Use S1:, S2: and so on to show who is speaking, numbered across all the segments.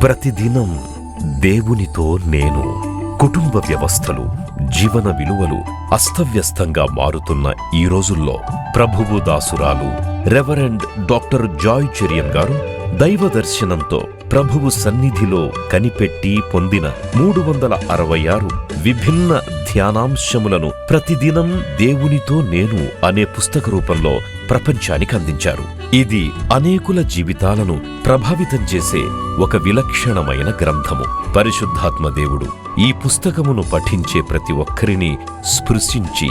S1: ప్రతిదినం దేవునితో నేను. కుటుంబ వ్యవస్థలు, జీవన విలువలు అస్తవ్యస్తంగా మారుతున్న ఈ రోజుల్లో ప్రభువు దాసురాలు రెవరెండ్ డాక్టర్ జాయ్ చెరియన్ గారు దైవ దర్శనంతో ప్రభువు సన్నిధిలో కనిపెట్టి పొందిన 366 విభిన్న ధ్యానాంశములను ప్రతిదినం దేవునితో నేను అనే పుస్తక రూపంలో ప్రపంచానికి అందించారు. ఇది అనేకుల జీవితాలను ప్రభావితం చేసే ఒక విలక్షణమైన గ్రంథము. పరిశుద్ధాత్మ దేవుడు ఈ పుస్తకమును పఠించే ప్రతి ఒక్కరిని స్పృశించి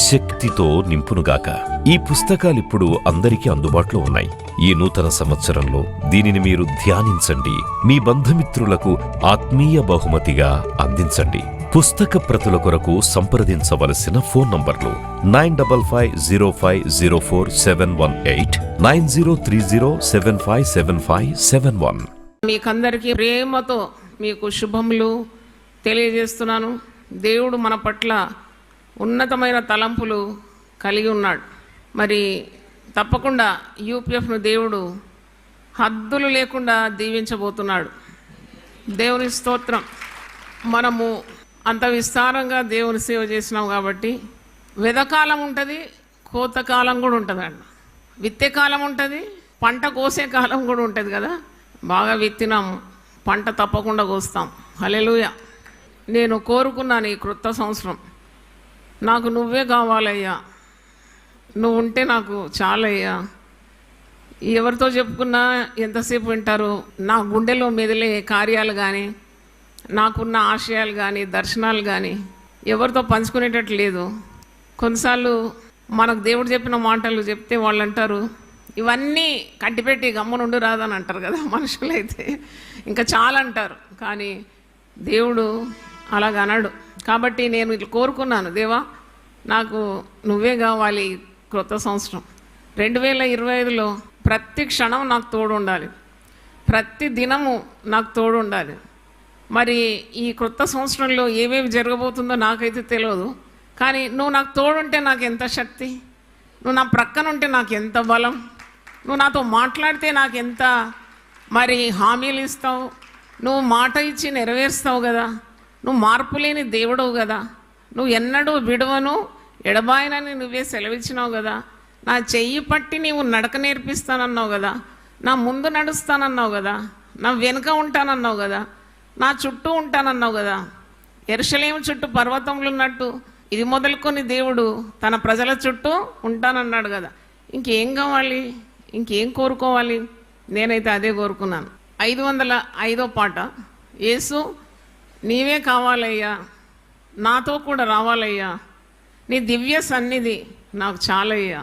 S1: శక్తితో నింపునుగాక. ఈ పుస్తకాలిప్పుడు అందరికీ అందుబాటులో ఉన్నాయి. ఈ నూతన సంవత్సరంలో దీనిని మీరు ధ్యానించండి, మీ బంధుమిత్రులకు ఆత్మీయ బహుమతిగా అందించండి. పుస్తక ప్రతుల కొరకు సంప్రదించవలసిన ఫోన్ నంబర్లు 9550504718, 9030757571.
S2: మీకందరికీ ప్రేమతో మీకు శుభములు తెలియజేస్తున్నాను. దేవుడు మన పట్ల ఉన్నతమైన తలంపులు కలిగి ఉన్నాడు. మరి తప్పకుండా యూపీఎఫ్ను దేవుడు హద్దులు లేకుండా దీవించబోతున్నాడు. దేవుని స్తోత్రం. మనము అంత విస్తారంగా దేవుని సేవ చేసినాం కాబట్టి వెదకాలం ఉంటుంది, కోతకాలం కూడా ఉంటుందండి. విత్తే కాలం ఉంటుంది, పంట కోసే కాలం కూడా ఉంటుంది కదా. బాగా విత్తినాము, పంట తప్పకుండా కోస్తాం. హల్లెలూయా. నేను కోరుకున్నాను ఈ క్రొత్త సంవత్సరం, నాకు నువ్వే కావాలయ్యా, నువ్వు ఉంటే నాకు చాలయ్యా. ఎవరితో చెప్పుకున్నా ఎంతసేపు వింటారు? నా గుండెలో మెదిలే కార్యాలు కానీ, నాకున్న ఆశయాలు కానీ, దర్శనాలు కానీ ఎవరితో పంచుకునేటట్టు లేదు. కొన్నిసార్లు మనకు దేవుడు చెప్పిన మాటలు చెప్తే వాళ్ళు అంటారు, ఇవన్నీ కట్టిపెట్టి గమ్మునుండి రాదని అంటారు కదా. మనుషులైతే ఇంకా చాలా అంటారు, కానీ దేవుడు అలాగనడు. కాబట్టి నేను ఇట్లా కోరుకున్నాను, దేవా నాకు నువ్వే కావాలి. క్రొత్త సంవత్సరం 2025లో ప్రతి క్షణం నాకు తోడు ఉండాలి, ప్రతి దినము నాకు తోడు ఉండాలి. మరి ఈ క్రొత్త సంవత్సరంలో ఏమేమి జరగబోతుందో నాకైతే తెలియదు, కానీ నువ్వు నాకు తోడుంటే నాకు ఎంత శక్తి, నువ్వు నా ప్రక్కన ఉంటే నాకు ఎంత బలం, నువ్వు నాతో మాట్లాడితే నాకు ఎంత మరి హామీలు ఇస్తావు, నువ్వు మాట ఇచ్చి నెరవేరుస్తావు కదా, నువ్వు మార్పు లేని దేవుడవు కదా, నువ్వు ఎన్నడూ విడవను ఎడబాయనని నువ్వే సెలవిచ్చినావు కదా, నా చెయ్యి పట్టి నీవు నడక నేర్పిస్తానన్నావు కదా, నా ముందు నడుస్తానన్నావు కదా, నా వెనుక ఉంటానన్నావు కదా, నా చుట్టూ ఉంటానన్నావు కదా. యెరూషలేము చుట్టూ పర్వతములు ఉన్నట్టు ఇది మొదలుకొని దేవుడు తన ప్రజల చుట్టూ ఉంటానన్నాడు కదా. ఇంకేం కావాలి, ఇంకేం కోరుకోవాలి? నేనైతే అదే కోరుకున్నాను. 505వ పాట, యేసు నీవే కావాలయ్యా, నాతో కూడా రావాలయ్యా, నీ దివ్య సన్నిధి నాకు చాలయ్యా,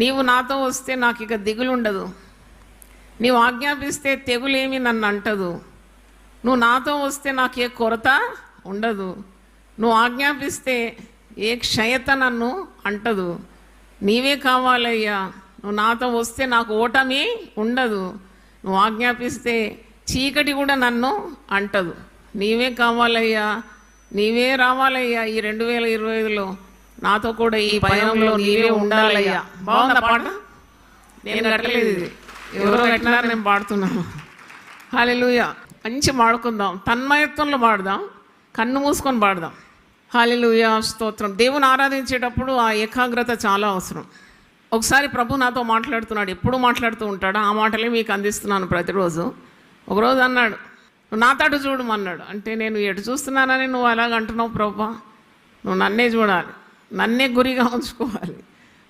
S2: నీవు నాతో వస్తే నాకు ఇక దిగులుండదు, నీవు ఆజ్ఞాపిస్తే తెగులేమి నన్ను అంటదు, నువ్వు నాతో వస్తే నాకు ఏ కొరత ఉండదు, నువ్వు ఆజ్ఞాపిస్తే ఏ క్షయత నన్ను అంటదు, నీవే కావాలయ్యా, నువ్వు నాతో వస్తే నాకు ఓటమి ఉండదు, నువ్వు ఆజ్ఞాపిస్తే చీకటి కూడా నన్ను అంటదు, నీవే కావాలయ్యా, నీవే రావాలయ్యా. ఈ 2025లో నాతో కూడా ఈ పయనంలో నీవే ఉండాలయ్యా. బాగుందా పాట? నేను కట్టలేదు, ఇది ఎవరో కట్టినారు, నేను పాడుతున్నాను. హల్లెలూయా. మంచి పాడుకుందాం, తన్మయత్వంలో పాడదాం, కన్ను మూసుకొని పాడదాం. హల్లెలూయా, స్తోత్రం. దేవుని ఆరాధించేటప్పుడు ఆ ఏకాగ్రత చాలా అవసరం. ఒకసారి ప్రభు నాతో మాట్లాడుతున్నాడు, ఎప్పుడు మాట్లాడుతూ ఉంటాడు, ఆ మాటలే మీకు అందిస్తున్నాను ప్రతిరోజు. ఒకరోజు అన్నాడు, నువ్వు నా తట్టు చూడమన్నాడు. అంటే నేను ఎటు చూస్తున్నానని నువ్వు అలాగ అంటున్నావు ప్రభా, నువ్వు నన్నే చూడాలి, నన్నే గురిగా ఉంచుకోవాలి,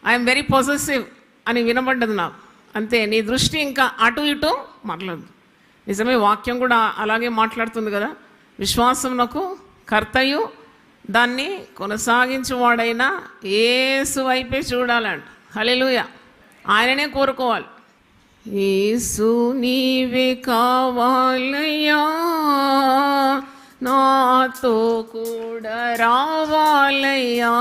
S2: ఐఎమ్ వెరీ పొసెసివ్ అని వినబడ్డది నాకు. అంతే, నీ దృష్టి ఇంకా అటు ఇటు మాట్లాడదు. నిజమే, వాక్యం కూడా అలాగే మాట్లాడుతుంది కదా. విశ్వాసమునకు కర్తయు దాన్ని కొనసాగించువాడైన యేసు వైపే చూడాలంట. హల్లెలూయా. ఆయననే కోరుకోవాలి. యేసు నీవే కావాలయ్యా, నాతో కూడా రావాలయ్యా,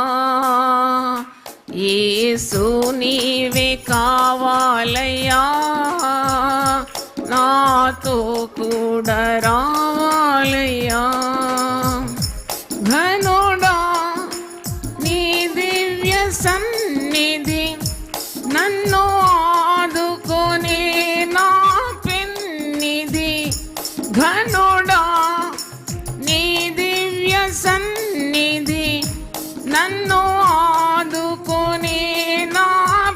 S2: యేసు నీవే కావాలయ్యా, నాతో కూడా రావాలయ్యా. ఘనుడా నీ దివ్య సన్నిధి నన్ను ఆదుకొనే నా పెన్నిధి, ఘనుడా నీ దివ్య సన్నిధి నన్ను ఆదుకునే నా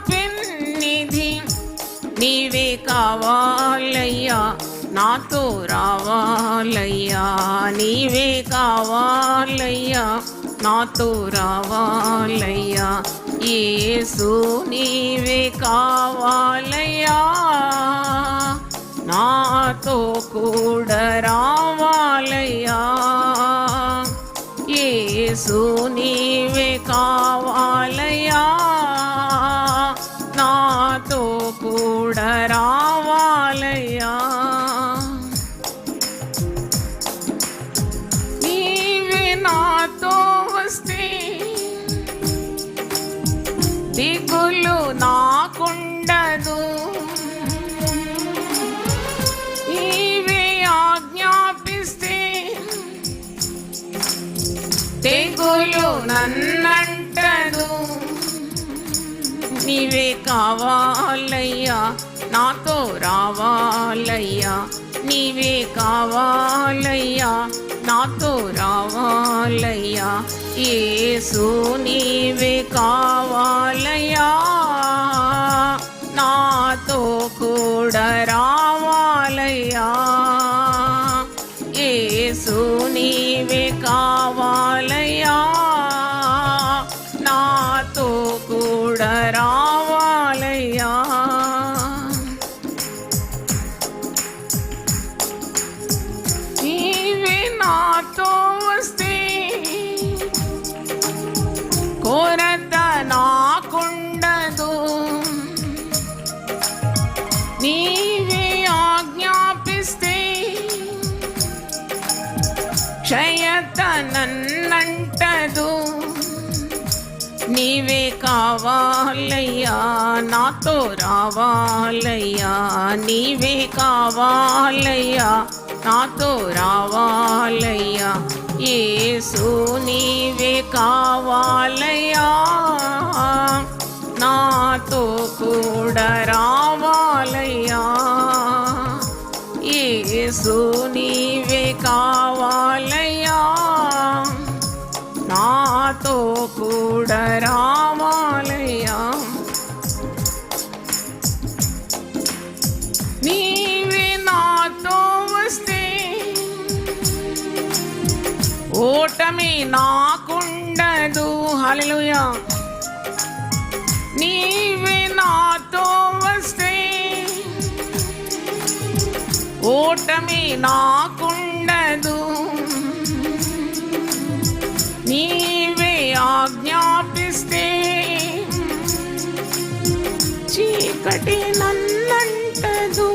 S2: పెన్నిధి. నీవే కావాలయ్యా నాతో రావాలయ్యా, నీవే కావాలయ్యా నాతో రావాలయ్యా. యేసు నీవే కావాలయ్యా నాతో కూడా రావాలయ్యా. యేసు నీవే కావాలయ్యా నాతో కూడా రావాలయ్యా. నీవే నాతో వస్తే దిగులు నాకుండదు, నీవే ఆజ్ఞాపిస్తే తెగులు నన్నంటదు. నీవే కావాలయ్యా నాతో రావాలయ్యా, నీవే కావాలయ్యా నాతో రావాలయ్యా. యేసు నీవే కావాలయ్యా నాతో కూడా రావాలయ్యా. యేసు నీవే కావాలయ్యా నాతో కూడా రావాలయ్యా. నీవే నాతో వస్తే కొరత నాకుండదు, నీవే ఆజ్ఞాపిస్తే క్షయత నన్నంటదు. నీవే కావాలయ్యా నాతో రావాలయ్యా, నీవే కావాలయ్యా నాతో రావాలయ్యా. యేసు నీవే కావాలయ్యా నాతో కూడా రావాలయ్యా. యేసు నీవే కావాలయ్యా నాతో కూడా రావాలయ్యా. నీవే నాతో వస్తే ఓటమి నాకుండదు. హల్లెలూయా. నీవే నాతో వస్తే ఓటమి నాకుండదు, నీవే ఆజ్ఞాపిస్తే చీకటి నన్నంటదు.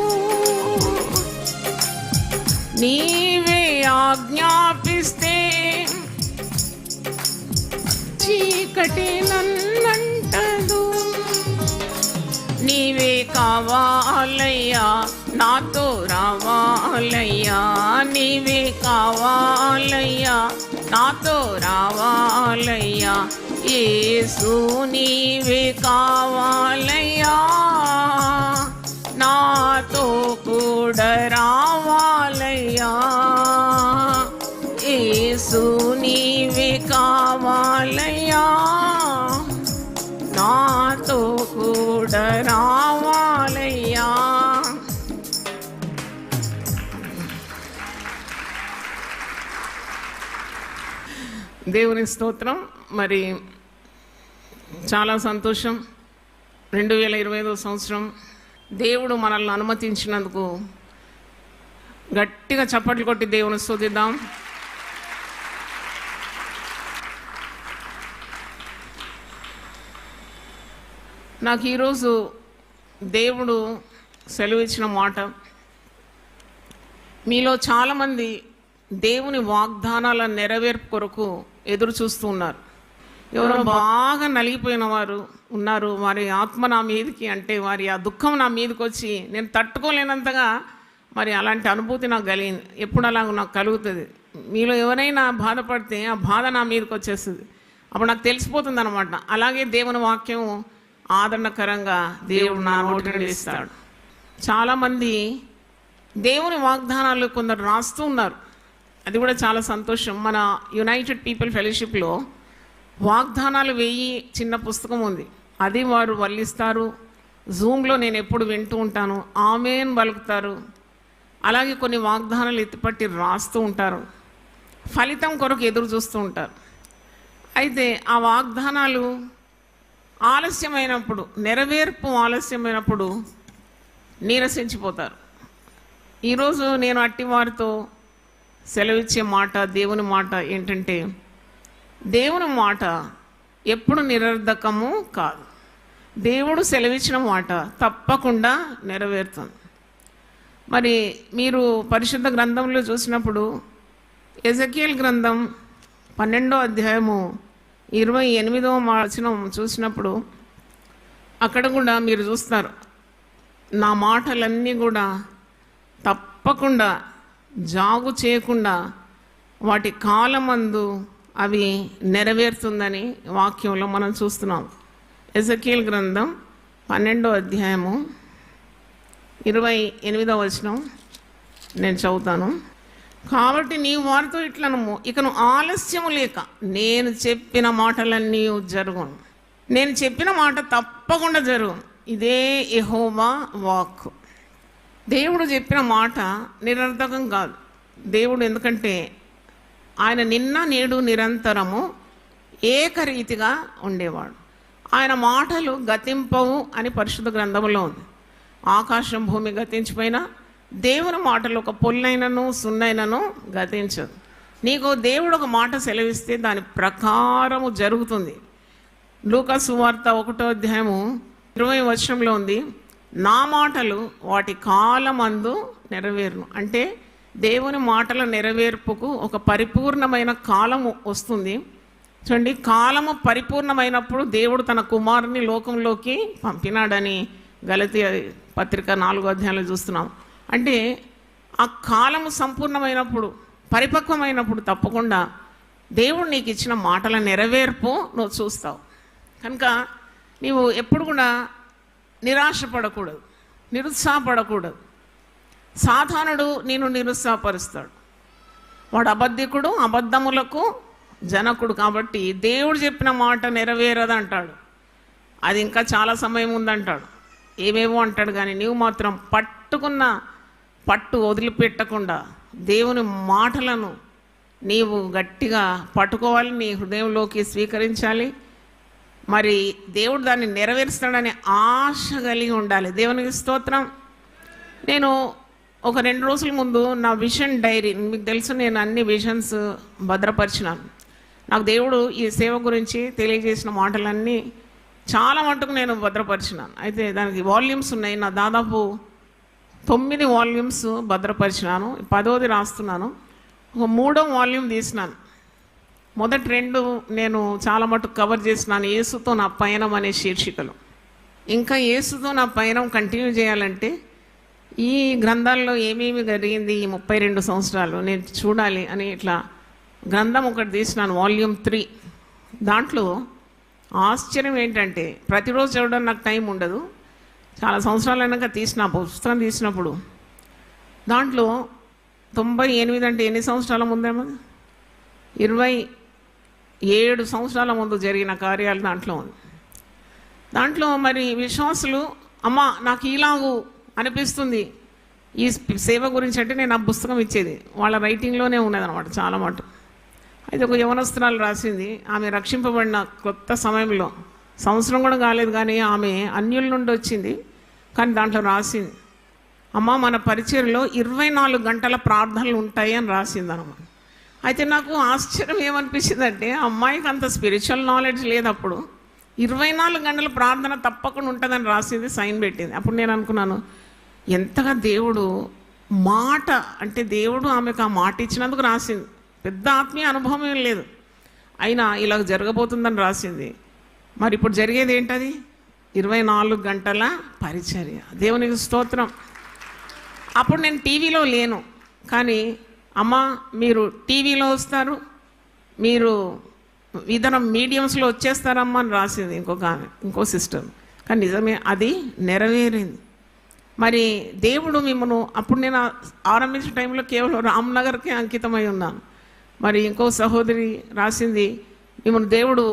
S2: నీవే ఆజ్ఞాపిస్తే చీకటి నన్నంటదు. నీవే కావాలయ్యా నాతో రావాలయ్యా, నీవే కావాలయ్యా నాతో రావాలయ్యా. యేసు నీవే కావాలయ్యా నాతో కూడా రావాలయ్యా. యేసు నీవే కావాలయ్యా నాతో కూడా రావాలయ్యా. దేవుని స్తోత్రం. మరి చాలా సంతోషం. 2025 సంవత్సరం దేవుడు మనల్ని అనుమతించినందుకు గట్టిగా చప్పట్లు కొట్టి దేవుని స్తుతిద్దాం. నాకు ఈరోజు దేవుడు సెలవిచ్చిన మాట, మీలో చాలామంది దేవుని వాగ్దానాల నెరవేర్పు కొరకు ఎదురు చూస్తూ ఉన్నారు. ఎవరో బాగా నలిగిపోయిన వారు ఉన్నారు. వారి ఆత్మ నా మీదకి అంటే వారి ఆ దుఃఖం నా మీదకి వచ్చి నేను తట్టుకోలేనంతగా మరి అలాంటి అనుభూతి నాకు కలిగింది. ఎప్పుడు అలా నాకు కలుగుతుంది. మీలో ఎవరైనా బాధపడితే ఆ బాధ నా మీదకి వచ్చేస్తుంది. అప్పుడు నాకు తెలిసిపోతుంది అనమాట. అలాగే దేవుని వాక్యం ఆదరణకరంగా దేవుడు నా నోటి నుండి ఇస్తాడు. చాలామంది దేవుని వాగ్దానాలు కొందరు రాస్తూ ఉన్నారు. అది కూడా చాలా సంతోషం. మన యునైటెడ్ పీపుల్ ఫెలోషిప్లో వాగ్దానాలు 1000 చిన్న పుస్తకం ఉంది. అది వారు వల్లిస్తారు. జూమ్లో నేను ఎప్పుడు వింటూ ఉంటాను. ఆమేన్ పలుకుతారు. అలాగే కొన్ని వాగ్దానాలు ఎత్తిపట్టి రాస్తూ ఉంటారు. ఫలితం కొరకు ఎదురు చూస్తూ ఉంటారు. అయితే ఆ వాగ్దానాలు ఆలస్యమైనప్పుడు, నెరవేర్పు ఆలస్యమైనప్పుడు నీరసించిపోతారు. ఈరోజు నేను అట్టి వారితో సెలవిచ్చే మాట, దేవుని మాట ఏంటంటే, దేవుని మాట ఎప్పుడు నిరర్ధకము కాదు. దేవుడు సెలవిచ్చిన మాట తప్పకుండా నెరవేరుతుంది. మరి మీరు పరిశుద్ధ గ్రంథంలో చూసినప్పుడు ఎజెకియేల్ గ్రంథం 12వ అధ్యాయము 28వ వచనం చూసినప్పుడు అక్కడ కూడా మీరు చూస్తారు, నా మాటలన్నీ కూడా తప్పకుండా జాగు చేయకుండా వాటి కాలమందు అవి నెరవేరుతుందని వాక్యంలో మనం చూస్తున్నాం. ఎజెకియేల్ గ్రంథం 12వ అధ్యాయము 28వ వచనం నేను చదువుతాను. కాబట్టి నీవు వారితో ఇట్లనము, ఇకను ఆలస్యము లేక నేను చెప్పిన మాటలన్నీ జరుగును. నేను చెప్పిన మాట తప్పకుండా జరుగును. ఇదే యెహోవా వాక్కు. దేవుడు చెప్పిన మాట నిరర్థకం కాదు. దేవుడు ఎందుకంటే ఆయన నిన్న నేడు నిరంతరము ఏకరీతిగా ఉండేవాడు. ఆయన మాటలు గతింపవు అని పరిశుద్ధ గ్రంథంలో ఉంది. ఆకాశం భూమి గతించిపోయినా దేవుని మాటలు ఒక పొల్లైనను సున్నైనను గతించదు. నీకు దేవుడు ఒక మాట సెలవిస్తే దాని ప్రకారము జరుగుతుంది. లూకా సువార్త 1వ అధ్యాయము 20వ వచనంలో ఉంది, నా మాటలు వాటి కాలమందు నెరవేరును. అంటే దేవుని మాటల నెరవేర్పుకు ఒక పరిపూర్ణమైన కాలము వస్తుంది. చూడండి, కాలము పరిపూర్ణమైనప్పుడు దేవుడు తన కుమారుని లోకంలోకి పంపినాడని గలతీ పత్రిక 4వ అధ్యాయంలో చూస్తున్నాం. అంటే ఆ కాలము సంపూర్ణమైనప్పుడు, పరిపక్వమైనప్పుడు తప్పకుండా దేవుడు నీకు ఇచ్చిన మాటల నెరవేర్పు నువ్వు చూస్తావు. కనుక నీవు ఎప్పుడు కూడా నిరాశపడకూడదు, నిరుత్సాహపడకూడదు. సాతానుడు నేను నిరుత్సాహపరుస్తాడు. వాడు అబద్ధికుడు, అబద్ధములకు జనకుడు. కాబట్టి దేవుడు చెప్పిన మాట నెరవేరదంటాడు. అది ఇంకా చాలా సమయం ఉందంటాడు, ఏమేమో అంటాడు. కానీ నీవు మాత్రం పట్టుకున్న పట్టు వదిలిపెట్టకుండా దేవుని మాటలను నీవు గట్టిగా పట్టుకోవాలి, నీ హృదయంలోకి స్వీకరించాలి. మరి దేవుడు దాన్ని నెరవేరుస్తాడనే ఆశ కలిగి ఉండాలి. దేవునికి స్తోత్రం. నేను ఒక 2 రోజుల ముందు నా విజన్ డైరీ, మీకు తెలుసు నేను అన్ని విజన్స్ భద్రపరిచినాను. నాకు దేవుడు ఈ సేవ గురించి తెలియజేసిన మాటలన్నీ చాలా మటుకు నేను భద్రపరిచినాను. అయితే దానికి వాల్యూమ్స్ ఉన్నాయి. నా దాదాపు 9 వాల్యూమ్స్ భద్రపరిచినాను. 10వది రాస్తున్నాను. ఒక 3వ వాల్యూమ్ తీసినాను. మొదటి 2 నేను చాలా మటుకు కవర్ చేసినాను. యేసుతో నా పయనం అనే శీర్షికలు. ఇంకా యేసుతో నా పయనం కంటిన్యూ చేయాలంటే ఈ గ్రంథాల్లో ఏమేమి జరిగింది ఈ 32 సంవత్సరాలు నేను చూడాలి అని ఇట్లా గ్రంథం ఒకటి తీసినాను, వాల్యూమ్ 3. దాంట్లో ఆశ్చర్యం ఏంటంటే ప్రతిరోజు చదవడం నాకు టైం ఉండదు. చాలా సంవత్సరాలు అయినాక పుస్తకం తీసినప్పుడు దాంట్లో 98 అంటే ఎన్ని సంవత్సరాల ముందేమో 27 సంవత్సరాల ముందు జరిగిన కార్యాలు దాంట్లో ఉంది. దాంట్లో మరి విశ్వాసులు, అమ్మ నాకు ఇలాగూ అనిపిస్తుంది ఈ సేవ గురించి అంటే నేను ఆ పుస్తకం ఇచ్చేది వాళ్ళ రైటింగ్లోనే ఉన్నదన్నమాట చాలా మాట. అయితే ఒక యవనస్తురాలు రాసింది, ఆమె రక్షింపబడిన కొత్త సమయంలో, సంవత్సరం కూడా కాలేదు కానీ ఆమె అన్యుల నుండి వచ్చింది. కానీ దాంట్లో రాసింది, అమ్మ మన పరిచర్యలో 24 గంటల ప్రార్థనలు ఉంటాయి అని రాసింది అన్నమాట. అయితే నాకు ఆశ్చర్యం ఏమనిపించిందంటే అమ్మాయికి అంత స్పిరిచువల్ నాలెడ్జ్ లేదు. అప్పుడు 24 గంటల ప్రార్థన తప్పకుండా ఉంటుందని రాసింది, సైన్ పెట్టింది. అప్పుడు నేను అనుకున్నాను, ఎంతగా దేవుడు మాట అంటే దేవుడు ఆమెకు ఆ మాట ఇచ్చినందుకు రాసింది. పెద్ద ఆత్మీయ అనుభవం ఏం లేదు, అయినా ఇలా జరగబోతుందని రాసింది. మరి ఇప్పుడు జరిగేది ఏంటది? 24 గంటల పరిచర్య. దేవునికి స్తోత్రం. అప్పుడు నేను టీవీలో లేను, కానీ అమ్మ మీరు టీవీలో వస్తారు, మీరు విధానం మీడియంస్లో వచ్చేస్తారమ్మా అని రాసింది ఇంకొక ఆమె, ఇంకో సిస్టర్. కానీ నిజమే అది నెరవేరింది. మరి దేవుడు మిమ్మల్ని అప్పుడు నేను ఆరంభించిన టైంలో కేవలం రామ్నగర్కే అంకితమై ఉన్నాను. మరి ఇంకో సహోదరి రాసింది, మిమ్మల్ని దేవుడు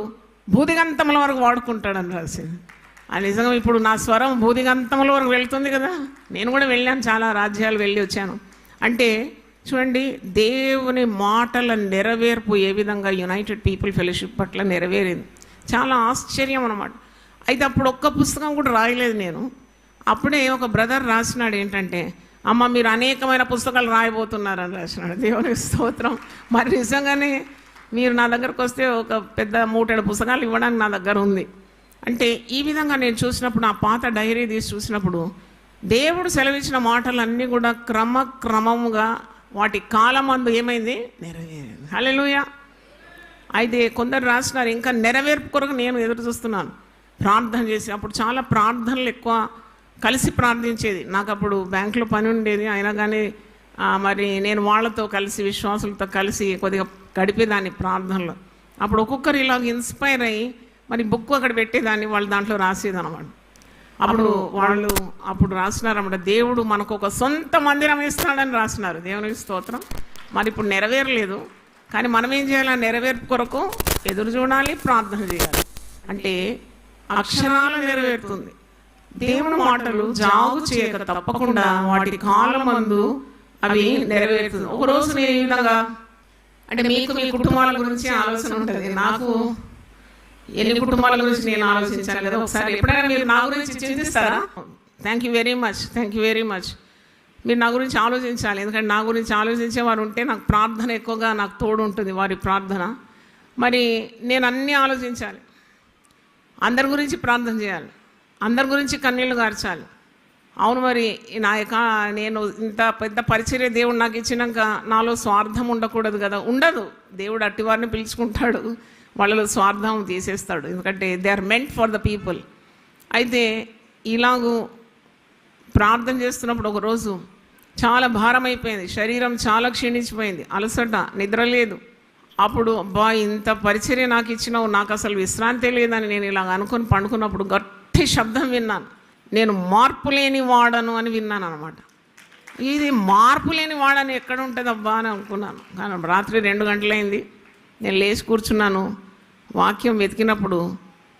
S2: భూదిగంతముల వరకు వాడుకుంటాడని రాసింది. అది నిజంగా ఇప్పుడు నా స్వరం భూదిగంతముల వరకు వెళ్తుంది కదా. నేను కూడా వెళ్ళాను, చాలా రాజ్యాలు వెళ్ళి వచ్చాను. అంటే చూడండి, దేవుని మాటల నెరవేర్పు ఏ విధంగా యునైటెడ్ పీపుల్ ఫెలోషిప్ పట్ల నెరవేరింది. చాలా ఆశ్చర్యం అన్నమాట. అయితే అప్పుడు ఒక్క పుస్తకం కూడా రాయలేదు నేను. అప్పుడే ఒక బ్రదర్ రాసినాడు ఏంటంటే, అమ్మ మీరు అనేకమైన పుస్తకాలు రాయబోతున్నారని రాసినాడు. దేవుని స్తోత్రం. మరి నిజంగానే మీరు నా దగ్గరకు వస్తే ఒక పెద్ద 3-7 పుస్తకాలు ఇవ్వడానికి నా దగ్గర ఉంది. అంటే ఈ విధంగా నేను చూసినప్పుడు, నా పాత డైరీ తీసి చూసినప్పుడు, దేవుడు సెలవిచ్చిన మాటలన్నీ కూడా క్రమముగా వాటి కాలమందు ఏమైంది, నెరవేరింది. హల్లెలూయా. అయితే కొందరు రాసినారు, ఇంకా నెరవేర్పు కొరకు నేను ఎదురు చూస్తున్నాను. ప్రార్థన చేసి, అప్పుడు చాలా ప్రార్థనలు ఎక్కువ కలిసి ప్రార్థించేది. నాకు అప్పుడు బ్యాంకులో పని ఉండేది, అయినా కానీ మరి నేను వాళ్ళతో కలిసి, విశ్వాసులతో కలిసి కొద్దిగా గడిపేదాన్ని ప్రార్థనలో. అప్పుడు ఒక్కొక్కరు ఇలాగ ఇన్స్పైర్ అయ్యి మరి బుక్ అక్కడ పెట్టేదాన్ని, వాళ్ళు దాంట్లో రాసేదన్నమాట. అప్పుడు వాళ్ళు అప్పుడు రాసినారన్నమాట, దేవుడు మనకు ఒక సొంత మందిరం ఇస్తాడని రాసినారు. దేవునికి స్తోత్రం. మరి ఇప్పుడు నెరవేరలేదు, కానీ మనం ఏం చేయాలి, నెరవేర్పు కొరకు ఎదురు చూడాలి, ప్రార్థన చేయాలి. అంటే అక్షరాలు నెరవేరుతుంది. దేవుని మాటలు జాగు చేయక తప్పకుండా వాటి కాలమందు అవి నెరవేరుతుంది. ఒకరోజు నేను ఈ విధంగా, అంటే మీకు మీ కుటుంబాల గురించి ఆలోచన ఉంటుంది, నాకు ఎన్ని కుటుంబాల గురించి నేను ఆలోచించాను కదా. ఒకసారి ఎప్పుడైనా మీరు నా గురించి చింతిస్తారా? Thank you very much, thank you very much. మీరు నా గురించి ఆలోచించాలి, ఎందుకంటే నా గురించి ఆలోచించే వారు ఉంటే నాకు ప్రార్థన ఎక్కువగా నాకు తోడు ఉంటుంది, వారి ప్రార్థన. మరి నేను అన్నీ ఆలోచించాలి, అందరి గురించి ప్రార్థన చేయాలి, అందరి గురించి కన్నీళ్లు గార్చాలి. అవును, మరి నా యొక్క నేను ఇంత పెద్ద పరిచర్య దేవుడు నాకు ఇచ్చినాక నాలో స్వార్థం ఉండకూడదు కదా. ఉండదు, దేవుడు అట్టివారిని పిలుచుకుంటాడు, వాళ్ళలో స్వార్థం తీసేస్తాడు, ఎందుకంటే they are meant for the people. అయితే ఇలాగూ ప్రార్థన చేస్తున్నప్పుడు ఒకరోజు చాలా భారం అయిపోయింది, శరీరం చాలా క్షీణించిపోయింది, అలసట, నిద్ర లేదు. అప్పుడు అబ్బా ఇంత పరిచర్య నాకు ఇచ్చినావు, నాకు అసలు విశ్రాంతి లేదని నేను ఇలాగ అనుకుని పండుకున్నప్పుడు గట్టి శబ్దం విన్నాను. నేను మార్పు లేని వాడను అని విన్నాను అనమాట. ఇది మార్పు లేని వాడని ఎక్కడ ఉంటుంది అబ్బా అని అనుకున్నాను. కానీ రాత్రి 2 గంటలైంది, నేను లేచి కూర్చున్నాను. వాక్యం వెతికినప్పుడు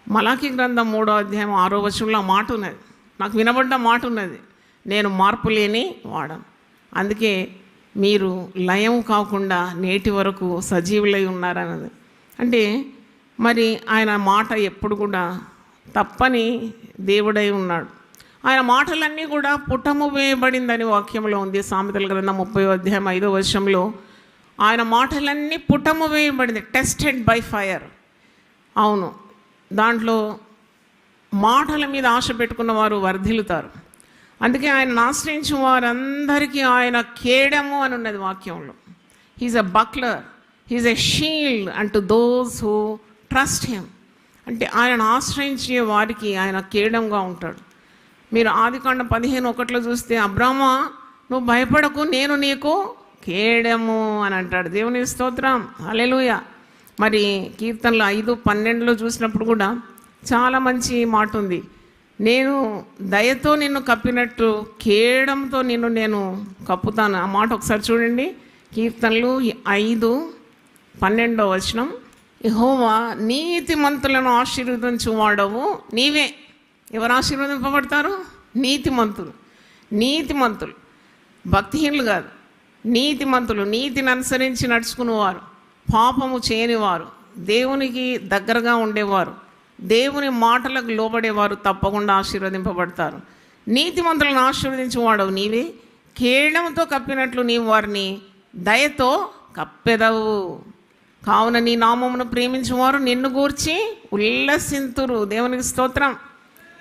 S2: మలాకి గ్రంథం 3వ అధ్యాయం 6వ వచనంలో ఆ మాట ఉన్నది, నాకు వినబడ్డ మాట ఉన్నది, నేను మార్పు లేని వాడను. అందుకే మీరు లయం కాకుండా నేటి వరకు సజీవులై ఉన్నారన్నది. అంటే మరి ఆయన మాట ఎప్పుడు కూడా తప్పని దేవుడై ఉన్నాడు. ఆయన మాటలన్నీ కూడా పుటము వేయబడిందని వాక్యంలో ఉంది. సామెతల గ్రంథం 30వ అధ్యాయం 5వ వచనంలో ఆయన మాటలన్నీ పుటము వేయబడింది, టెస్టెడ్ బై ఫైర్. అవును, దాంట్లో మాటల మీద ఆశ పెట్టుకున్న వారు వర్ధిల్లుతారు. అందుకే ఆయన ఆశ్రయించిన వారందరికీ ఆయన కేడము అని ఉన్నది వాక్యంలో. He's a buckler, he's a shield and to those who trust him. అంటే ఆయన ఆశ్రయించే వారికి ఆయన కేడంగా ఉంటాడు. మీరు ఆదికాండం 15:1 చూస్తే, అబ్రామా నువ్వు భయపడకు, నేను నీకు కేడము అని అంటాడు. దేవుని స్తోత్రం, హల్లెలూయా. మరి కీర్తనలు 5:12 చూసినప్పుడు కూడా చాలా మంచి మాట ఉంది, నేను దయతో నిన్ను కప్పినట్టు కేడంతో నిన్ను నేను కప్పుతాను. ఆ మాట ఒకసారి చూడండి, కీర్తనలు 5:12 వచనం. యెహోవా నీతిమంతులను ఆశీర్వదించువాడవు నీవే. ఎవరు ఆశీర్వదింపబడతారు? నీతిమంతులు. నీతిమంతులు, భక్తిహీనులు కాదు, నీతిమంతులు, నీతిని అనుసరించి నడుచుకునేవారు, పాపము చేయనివారు, దేవునికి దగ్గరగా ఉండేవారు, దేవుని మాటలకు లోబడేవారు తప్పకుండా ఆశీర్వదింపబడతారు. నీతిమంతులను ఆశీర్వదించేవాడవు నీవే, కేడముతో కప్పినట్లు నీవు వారిని దయతో కప్పెదవు. కావున నీ నామమును ప్రేమించేవారు నిన్ను గూర్చి ఉల్లసింతురు. దేవునికి స్తోత్రం.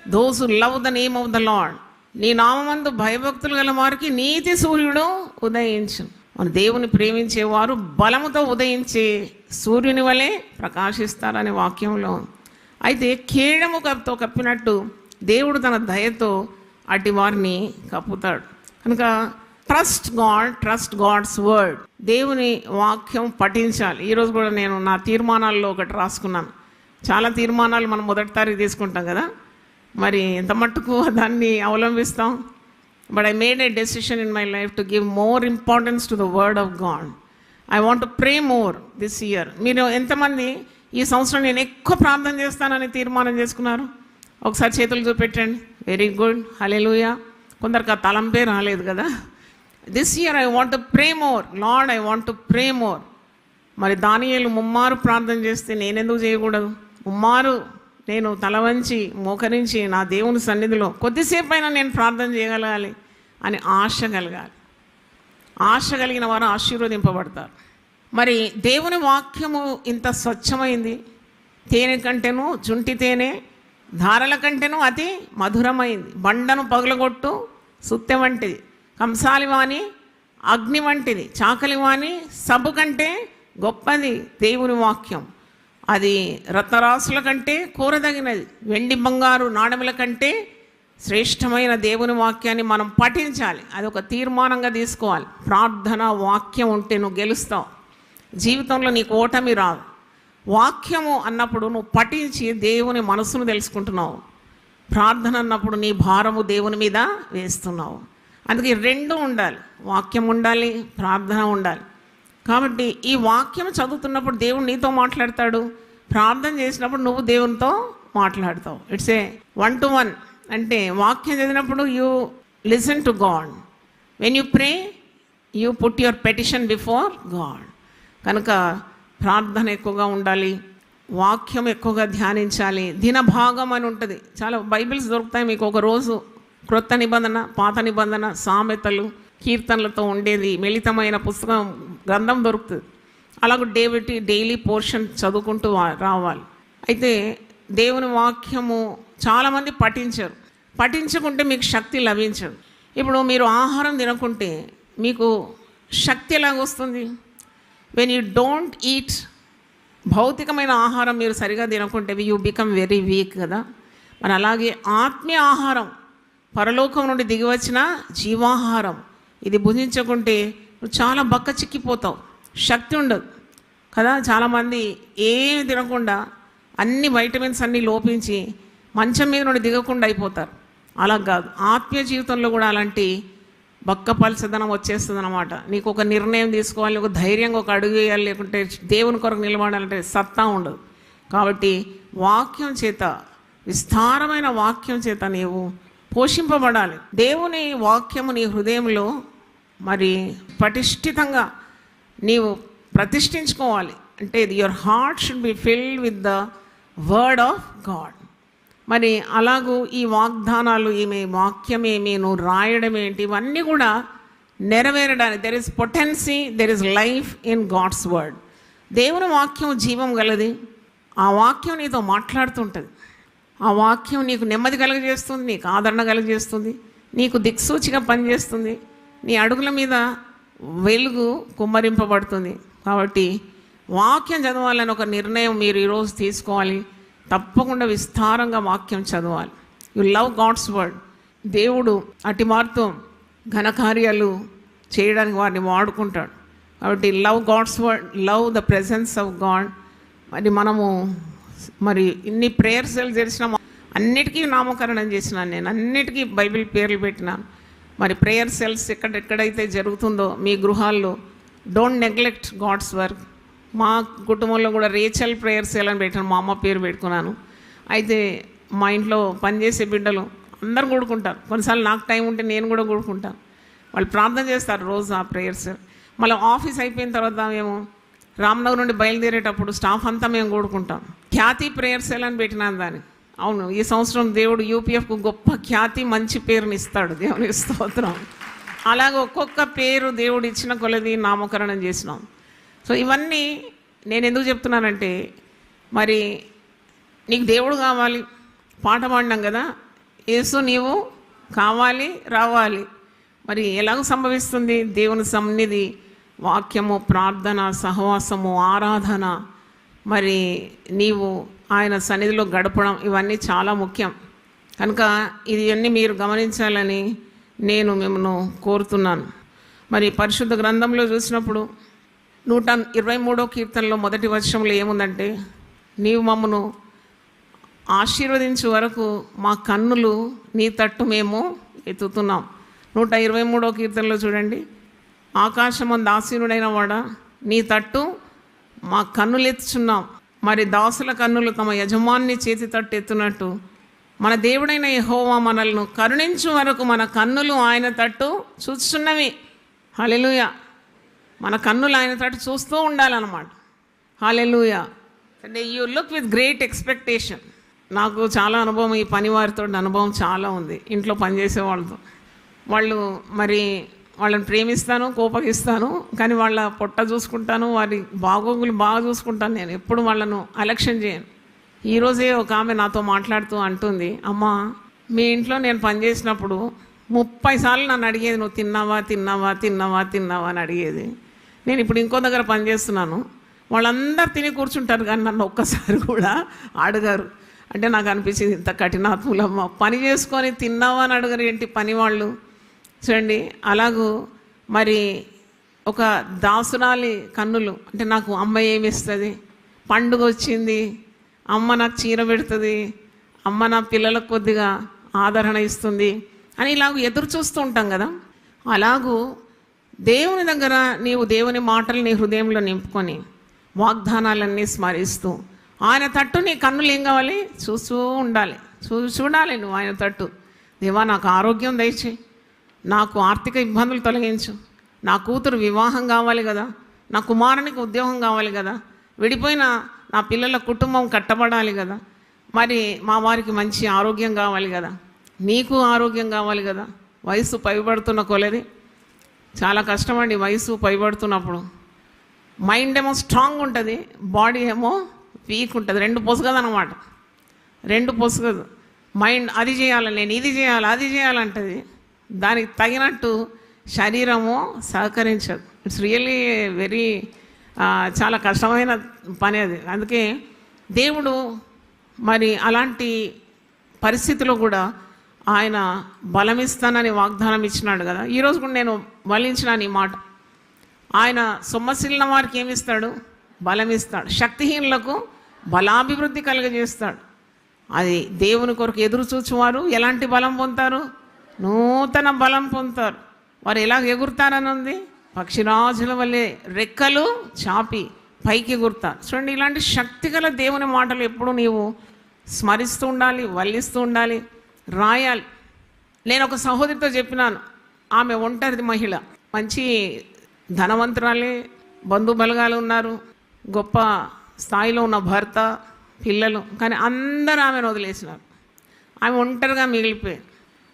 S2: Those who love the name of the lord. నీ నామమందు భయభక్తులు గల వారికి నీతి సూర్యుడు ఉదయించు. మన దేవుని ప్రేమించేవారు బలముతో ఉదయించే సూర్యుని వలె ప్రకాశిస్తారనే వాక్యంలో. అయితే కేడముతో కప్పినట్టు దేవుడు తన దయతో అటు వారిని కప్పుతాడు. కనుక ట్రస్ట్ గాడ్స్ వర్డ్. దేవుని వాక్యం పఠించాలి. ఈరోజు కూడా నేను నా తీర్మానాల్లో ఒకటి రాసుకున్నాను. చాలా తీర్మానాలు మనం మొదటి తారీఖు తీసుకుంటాం కదా, మరి ఎంత మట్టుకు దాన్ని అవలంబిస్తాం? But I made a decision in my life to give more importance to the word of God. I want to pray more this year. మీరు ఎంతమంది ఈ సంవత్సరం నేను ఎక్కువ ప్రార్థన చేస్తానని తీర్మానం చేసుకున్నారు? ఒకసారి చేతులు చూపెట్టండి. వెరీ గుడ్, హల్లెలూయా. కొందరికి ఆ తలంపే రాలేదు కదా. This year I want to pray more, lord I want to pray more. మరి దానియేలు ముమ్మారు ప్రార్థన చేస్తే నేనెందుకు చేయకూడదు? ముమ్మారు నేను తల వంచి మోకరించి నా దేవుని సన్నిధిలో కొద్దిసేపు అయినా నేను ప్రార్థన చేయగలగాలి అని ఆశ కలగాలి. ఆశ కలిగిన వారు ఆశీర్వదింపబడతారు. మరి దేవుని వాక్యము ఇంత స్వచ్ఛమైంది, తేనె కంటేను జుంటి తేనె ధారల కంటేను అతి మధురమైంది, బండను పగులగొట్టు సుత్తె వంటిది, కంసాలివాణి అగ్ని వంటిది, చాకలివాణి సబ్బు కంటే గొప్పది దేవుని వాక్యం. అది రత్నరాసుల కంటే కూరదగినది, వెండి బంగారు నాణెముల కంటే శ్రేష్టమైన దేవుని వాక్యాన్ని మనం పఠించాలి. అది ఒక తీర్మానంగా తీసుకోవాలి. ప్రార్థన వాక్యం ఉంటే నువ్వు గెలుస్తావు. జీవితంలో నీకు ఓటమి రాదు. వాక్యము అన్నప్పుడు నువ్వు పఠించి దేవుని మనసును తెలుసుకుంటున్నావు. ప్రార్థన అన్నప్పుడు నీ భారము దేవుని మీద వేస్తున్నావు. అందుకే రెండు ఉండాలి, వాక్యం ఉండాలి, ప్రార్థన ఉండాలి. కాబట్టి ఈ వాక్యం చదువుతున్నప్పుడు దేవుడు నీతో మాట్లాడతాడు, ప్రార్థన చేసినప్పుడు నువ్వు దేవునితో మాట్లాడతావు. It's a 1-to-1. అంటే వాక్యం చదివినప్పుడు you listen to God, when you pray you put your petition before God. కనుక ప్రార్థన ఎక్కువగా ఉండాలి, వాక్యం ఎక్కువగా ధ్యానించాలి. దినభాగం అని ఉంటుంది, చాలా బైబిల్స్ దొరుకుతాయి మీకు. ఒక రోజు క్రొత్త నిబంధన, పాత నిబంధన, సామెతలు, కీర్తనలతో ఉండేది మిళితమైన పుస్తకం, గ్రంథం దొరుకుతుంది. అలాగే డైలీ పోర్షన్ చదువుకుంటూ రావాలి. అయితే దేవుని వాక్యము చాలామంది పఠించరు. పఠించకుంటే మీకు శక్తి లభించదు. ఇప్పుడు మీరు ఆహారం తినకుంటే మీకు శక్తి ఎలాగొస్తుంది? వెన్ యూ డోంట్ ఈట్, భౌతికమైన ఆహారం మీరు సరిగా తినకుంటే యూ బికమ్ వెరీ వీక్ కదా. మరి అలాగే ఆత్మీయ ఆహారం, పరలోకం నుండి దిగివచ్చిన జీవాహారం, ఇది భుజించకుంటే నువ్వు చాలా బక్క చిక్కిపోతావు, శక్తి ఉండదు కదా. చాలామంది ఏమి తినకుండా అన్ని వైటమిన్స్ అన్నీ లోపించి మంచం మీద నుండి దిగకుండా అయిపోతారు. అలా కాదు, ఆత్మీయ జీవితంలో కూడా అలాంటి బక్క పలసదనం వచ్చేస్తుంది అన్నమాట. నీకు ఒక నిర్ణయం తీసుకోవాలి, ఒక ధైర్యంగా ఒక అడుగు వేయాలి, లేకుంటే దేవుని కొరకు నిలబడాలంటే సత్తా ఉండదు. కాబట్టి వాక్యం చేత, విస్తారమైన వాక్యం చేత నీవు పోషింపబడాలి. దేవుని వాక్యము నీ హృదయంలో మరి పటిష్ఠితంగా నీవు ప్రతిష్ఠించుకోవాలి. అంటే your heart should be filled with the word of God. మరి అలాగూ ఈ వాగ్దానాలు ఏమి, వాక్యమేమి, నువ్వు రాయడం ఏంటి, ఇవన్నీ కూడా నెరవేరడానికి there is potency, there is life in God's word. దేవుని వాక్యం జీవం గలది. ఆ వాక్యం నీతో మాట్లాడుతుంటుంది. ఆ వాక్యం నీకు నెమ్మది కలుగజేస్తుంది, నీకు ఆదరణ కలుగజేస్తుంది, నీకు దిక్సూచిగా పనిచేస్తుంది, నీ అడుగుల మీద వెలుగు కుమ్మరింపబడుతుంది. కాబట్టి వాక్యం చదవాలని ఒక నిర్ణయం మీరు ఈరోజు తీసుకోవాలి. తప్పకుండా విస్తారంగా వాక్యం చదవాలి. You love God's word. దేవుడు అటి మార్తో ఘనకార్యాలు చేయడానికి వారిని వాడుకుంటాడు. కాబట్టి love God's word, love the presence of God. మరి ఇన్ని ప్రేయర్ సెల్స్ చేసిన అన్నిటికీ నామకరణం చేసినాను నేను, అన్నిటికీ బైబిల్ పేర్లు పెట్టినాను. మరి ప్రేయర్ సెల్స్ ఎక్కడెక్కడైతే జరుగుతుందో మీ గృహాల్లో, డోంట్ నెగ్లెక్ట్ గాడ్స్ వర్క్. మా కుటుంబంలో కూడా రేచల్ ప్రేయర్ సెల్ అని పెట్టాను, మా అమ్మ పేరు పెట్టుకున్నాను. అయితే మా ఇంట్లో పనిచేసే బిడ్డలు అందరు కూడుకుంటారు. కొన్నిసార్లు నాకు టైం ఉంటే నేను కూడా కూడుకుంటాను. వాళ్ళు ప్రార్థన చేస్తారు రోజు ఆ ప్రేయర్స్. మళ్ళీ ఆఫీస్ అయిపోయిన తర్వాత మేము రామ్నగర్ నుండి బయలుదేరేటప్పుడు స్టాఫ్ అంతా మేము కూడుకుంటాం. ఖ్యాతి ప్రేయర్ సెల్ అని పెట్టినాను దాన్ని. అవును, ఈ సంవత్సరం దేవుడు యూపీఎఫ్కు గొప్ప ఖ్యాతి, మంచి పేరుని ఇస్తాడు. దేవుని స్తోత్రం. అలాగే ఒక్కొక్క పేరు దేవుడు ఇచ్చిన కొలది నామకరణం చేసినాం. సో ఇవన్నీ నేను ఎందుకు చెప్తున్నానంటే, మరి నీకు దేవుడు కావాలి. పాట పాడినాం కదా, యేసు నీవు కావాలి రావాలి. మరి ఎలాగ సంభవిస్తుంది? దేవుని సన్నిధి, వాక్యము, ప్రార్థన, సహవాసము, ఆరాధన, మరి నీవు ఆయన సన్నిధిలో గడపడం, ఇవన్నీ చాలా ముఖ్యం. కనుక ఇవన్నీ మీరు గమనించాలని నేను మిమ్మల్ని కోరుతున్నాను. మరి పరిశుద్ధ గ్రంథంలో చూసినప్పుడు 123వ కీర్తనలో మొదటి వచనంలో ఏముందంటే, నీవు మమ్మను ఆశీర్వదించే వరకు మా కన్నులు నీ తట్టు మేము ఎత్తుతున్నాం. 123వ కీర్తనలో చూడండి, ఆకాశమందు ఆసీనుడైన వాడా నీ తట్టు మా కన్నులెత్తుచున్నాం. మరి దాసుల కన్నులు తమ యజమాని చేతి తట్టు ఎత్తునట్టు మన దేవుడైన యెహోవా మనల్ని కరుణించు వరకు మన కన్నులు ఆయన తట్టు చూస్తున్నవి. హల్లెలూయా. మన కన్నులు ఆయన తట్టు చూస్తూ ఉండాలన్నమాట. హల్లెలూయా. అంటే you look with great expectation. నాకు చాలా అనుభవం, ఈ పని వారితో అనుభవం చాలా ఉంది. ఇంట్లో పనిచేసే వాళ్ళతో, వాళ్ళు మరి వాళ్ళని ప్రేమిస్తాను, కోపగిస్తాను, కానీ వాళ్ళ పొట్ట చూసుకుంటాను, వారి బాగోగులు బాగా చూసుకుంటాను. నేను ఎప్పుడు వాళ్ళను అలక్ష్యం చేయను. ఈరోజే ఒక ఆమె నాతో మాట్లాడుతూ అంటుంది, అమ్మా మీ ఇంట్లో నేను పనిచేసినప్పుడు 30 సార్లు నన్ను అడిగేది, నువ్వు తిన్నావా తిన్నావా తిన్నావా తిన్నావా అని అడిగేది. నేను ఇప్పుడు ఇంకో దగ్గర పనిచేస్తున్నాను, వాళ్ళందరూ తిని కూర్చుంటారు కానీ నన్ను ఒక్కసారి కూడా అడగారు. అంటే నాకు అనిపించింది, ఇంత కఠినాత్ములమ్మ, పని చేసుకొని తిన్నావా అని అడగరు ఏంటి పని వాళ్ళు. చూడండి, అలాగూ మరి ఒక దాసురాలి కన్నులు అంటే నాకు అమ్మ ఏమి ఇస్తుంది, పండుగ వచ్చింది అమ్మ నాకు చీర పెడుతుంది, అమ్మ నా పిల్లలకు కొద్దిగా ఆదరణ ఇస్తుంది అని ఇలాగ ఎదురు చూస్తూ ఉంటాం కదా. అలాగూ దేవుని దగ్గర నీవు దేవుని మాటలు నీ హృదయంలో నింపుకొని వాగ్దానాలన్నీ స్మరిస్తూ ఆయన తట్టు నీ కన్నులు ఏం కావాలి, చూస్తూ ఉండాలి. చూడాలి నువ్వు ఆయన తట్టు. దేవా నాకు ఆరోగ్యం దయచేయి, నాకు ఆర్థిక ఇబ్బందులు తొలగించు, నా కూతురు వివాహం కావాలి కదా, నా కుమారునికి ఉద్యోగం కావాలి కదా, విడిపోయిన నా పిల్లల కుటుంబం కట్టబడాలి కదా, మరి మా వారికి మంచి ఆరోగ్యం కావాలి కదా, నీకు ఆరోగ్యం కావాలి కదా. వయసు పైబడుతున్న కొలది చాలా కష్టమండి. వయసు పైబడుతున్నప్పుడు మైండ్ ఏమో స్ట్రాంగ్ ఉంటుంది, బాడీ ఏమో వీక్ ఉంటుంది. రెండు పొసగదనమాట, రెండు పొసగదు. మైండ్ అది చేయాలి, నేను ఇది చేయాలి, అది చేయాలంటది. దానికి తగినట్టు శరీరము సహకరించదు. ఇట్స్ రియల్లీ వెరీ చాలా కష్టమైన పని అది. అందుకే దేవుడు మరి అలాంటి పరిస్థితిలో కూడా ఆయన బలమిస్తానని వాగ్దానం ఇచ్చినాడు కదా. ఈరోజు కూడా నేను బలించినాను ఈ మాట. ఆయన సొమ్మసిల్లిన వారికి ఏమిస్తాడు, బలమిస్తాడు. శక్తిహీనులకు బలాభివృద్ధి కలుగజేస్తాడు. అది దేవుని కొరకు ఎదురు చూచువారు ఎలాంటి బలం పొందుతారు, నూతన బలం పొందుతారు. వారు ఎలా ఎగురుతారని ఉంది, పక్షిరాజుల వల్లే రెక్కలు చాపి పైకి ఎగురుతారు. చూడండి, ఇలాంటి శక్తిగల దేవుని మాటలు ఎప్పుడు నీవు స్మరిస్తూ ఉండాలి, వల్లిస్తూ ఉండాలి, రాయాలి. నేను ఒక సహోదరితో చెప్పినాను, ఆమె ఒంటరిది మహిళ, మంచి ధనవంతురాలే, బంధు బలగాలు ఉన్నారు, గొప్ప స్థాయిలో ఉన్న భర్త, పిల్లలు, కానీ అందరూ ఆమెను వదిలేసినారు. ఆమె ఒంటరిగా మిగిలిపోయింది.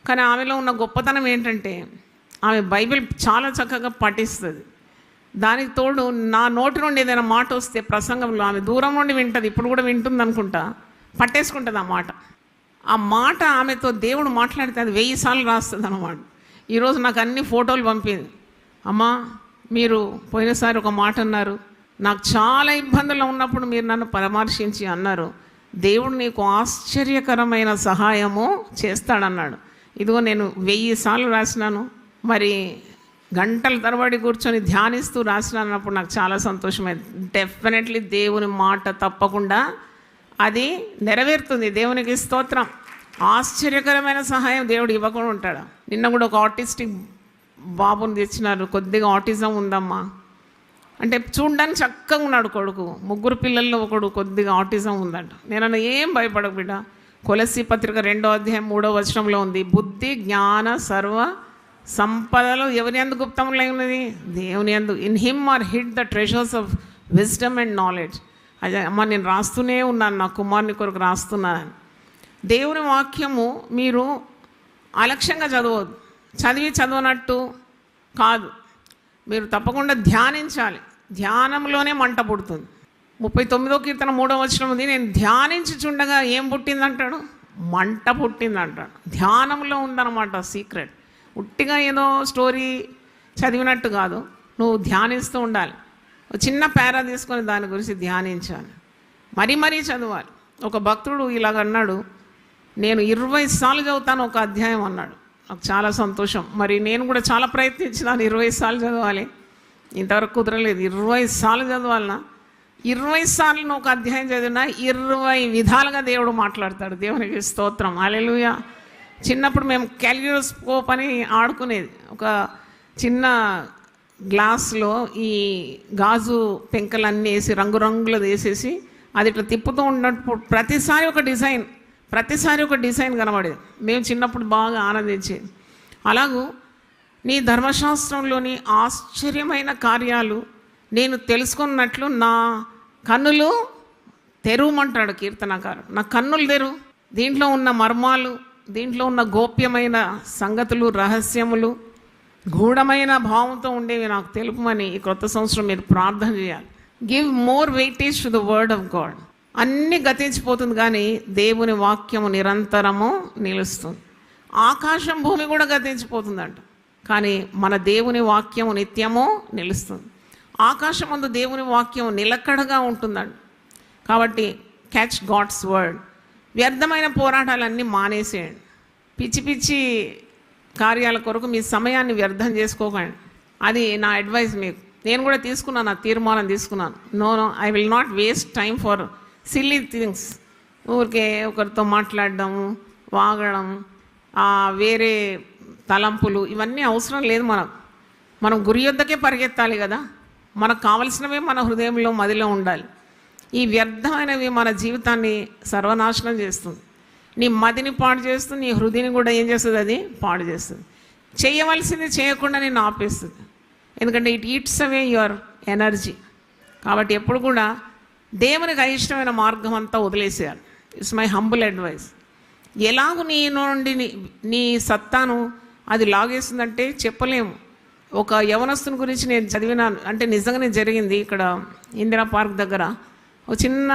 S2: కానీ ఆమెలో ఉన్న గొప్పతనం ఏంటంటే ఆమె బైబిల్ చాలా చక్కగా పఠిస్తుంది. దానికి తోడు నా నోటి నుండి ఏదైనా మాట వస్తే ప్రసంగంలో ఆమె దూరం నుండి వింటుంది, ఇప్పుడు కూడా వింటుంది అనుకుంటా, పట్టేసుకుంటుంది ఆ మాట. ఆ మాట ఆమెతో దేవుడు మాట్లాడితే అది 1000 సార్లు రాస్తుంది అన్నమాట. ఈరోజు నాకు అన్ని ఫోటోలు పంపింది. అమ్మా మీరు పోయినసారి ఒక మాట అన్నారు, నాకు చాలా ఇబ్బందులు ఉన్నప్పుడు మీరు నన్ను పరామర్శించి అన్నారు, దేవుడు నీకు ఆశ్చర్యకరమైన సహాయము చేస్తాడన్నాడు. ఇదిగో నేను 1000 సార్లు రాసినాను, మరి గంటల తరబడి కూర్చొని ధ్యానిస్తూ రాసినప్పుడు నాకు చాలా సంతోషమైంది. డెఫినెట్లీ దేవుని మాట తప్పకుండా అది నెరవేరుతుంది. దేవునికి స్తోత్రం. ఆశ్చర్యకరమైన సహాయం దేవుడు ఇవ్వకుండా ఉంటాడు. నిన్న కూడా ఒక ఆటిస్టిక్ బాబుని తెచ్చినారు, కొద్దిగా ఆటిజం ఉందమ్మా అంటే చూడడానికి చక్కగా ఉన్నాడు కొడుకు, 3 పిల్లల్లో ఒకడు కొద్దిగా ఆటిజం ఉందంట. నేను ఏం భయపడకు బిడ్డ, కొలస్సీ పత్రిక 2వ అధ్యాయం 3వ వచనంలో ఉంది, బుద్ధి జ్ఞాన సర్వ సంపదలు ఎవరి యందు గుప్తములై ఉన్నది, దేవుని యందు. In him or hid the treasures of wisdom and knowledge. అదే అమ్మ నేను రాస్తూనే ఉన్నాను, నా కుమారుని కొరకు రాస్తున్నాను. దేవుని వాక్యము మీరు అలక్ష్యంగా చదవద్దు, చదవనట్టు కాదు, మీరు తప్పకుండా ధ్యానించాలి. ధ్యానంలోనే మంట పుడుతుంది. 39వ కీర్తన 3వ వచనం ఉంది, నేను ధ్యానించుచుండగా ఏం పుట్టిందంటాడు, మంట పుట్టిందంటాడు. ధ్యానంలో ఉందన్నమాట సీక్రెట్. ఉట్టిగా ఏదో స్టోరీ చదివినట్టు కాదు, నువ్వు ధ్యానిస్తూ ఉండాలి. చిన్న పేరా తీసుకొని దాని గురించి ధ్యానించాలి, మరీ చదవాలి. ఒక భక్తుడు ఇలాగ అన్నాడు, నేను 20 సార్లు చదువుతాను ఒక అధ్యాయం అన్నాడు. నాకు చాలా సంతోషం. మరి నేను కూడా చాలా ప్రయత్నించినాను 20 సార్లు చదవాలి, ఇంతవరకు కుదరలేదు. 20 సార్లు చదవాలన్నా, 20 సార్లు ఒక అధ్యాయం చదివినా 20 విధాలుగా దేవుడు మాట్లాడతాడు. దేవునికి స్తోత్రం, హల్లెలూయా. చిన్నప్పుడు మేము క్యాలిగ్రోస్కోప్ అని ఆడుకునేది. ఒక చిన్న గ్లాస్లో ఈ గాజు పెంకలన్నీ వేసి రంగురంగులది వేసేసి అది ఇట్లా తిప్పుతూ ఉన్నప్పుడు ప్రతిసారి ఒక డిజైన్ కనబడేది. మేము చిన్నప్పుడు బాగా ఆనందించేది. అలాగూ నీ ధర్మశాస్త్రంలోని ఆశ్చర్యమైన కార్యాలు నేను తెలుసుకున్నట్లు నా కన్నులు తెరువమంటాడు కీర్తనకారు. నా కన్నులు తెరువు, దీంట్లో ఉన్న మర్మాలు, దీంట్లో ఉన్న గోప్యమైన సంగతులు, రహస్యములు, గూఢమైన భావంతో ఉండేవి నాకు తెలుపమని ఈ కొత్త సంవత్సరం మీరు ప్రార్థన చేయాలి. Give more weightage to the word of God. అన్నీ గతించిపోతుంది కానీ దేవుని వాక్యము నిరంతరము నిలుస్తుంది. ఆకాశం భూమి కూడా గతించిపోతుందంట, కానీ మన దేవుని వాక్యము నిత్యము నిలుస్తుంది. ఆకాశం అందు దేవుని వాక్యం నిలకడగా ఉంటుందంట. కాబట్టి క్యాచ్ గాడ్స్ వర్డ్. వ్యర్థమైన పోరాటాలన్నీ మానేసేయండి. పిచ్చి పిచ్చి కార్యాల కొరకు మీ సమయాన్ని వ్యర్థం చేసుకోకండి. అది నా అడ్వైస్ మీకు. నేను కూడా తీసుకున్నాను, ఆ తీర్మానం తీసుకున్నాను. No I will not waste time for silly things. ఊరికే ఒకరితో మాట్లాడడం, వాగడం, వేరే తలంపులు, ఇవన్నీ అవసరం లేదు. మనం గురి యొద్దకే పరిగెత్తాలి కదా. మనకు కావలసినవే మన హృదయంలో, మదిలో ఉండాలి. ఈ వ్యర్థమైనవి మన జీవితాన్ని సర్వనాశనం చేస్తుంది. నీ మదిని పాడు చేస్తుంది, నీ హృదయని కూడా ఏం చేస్తుంది? అది పాడు చేస్తుంది. చేయవలసింది చేయకుండా నేను ఆపేస్తుంది. ఎందుకంటే it eats away your energy. కాబట్టి ఎప్పుడు కూడా దేవునికి అయిష్టమైన మార్గం అంతా వదిలేసేయాలి. It's my humble advice. ఎలాగూ నీ నుండి నీ సత్తాను అది లాగేస్తుందంటే చెప్పలేము. ఒక యవనస్తుని గురించి నేను చదివినాను, అంటే నిజంగానే జరిగింది. ఇక్కడ ఇందిరా పార్క్ దగ్గర ఒక చిన్న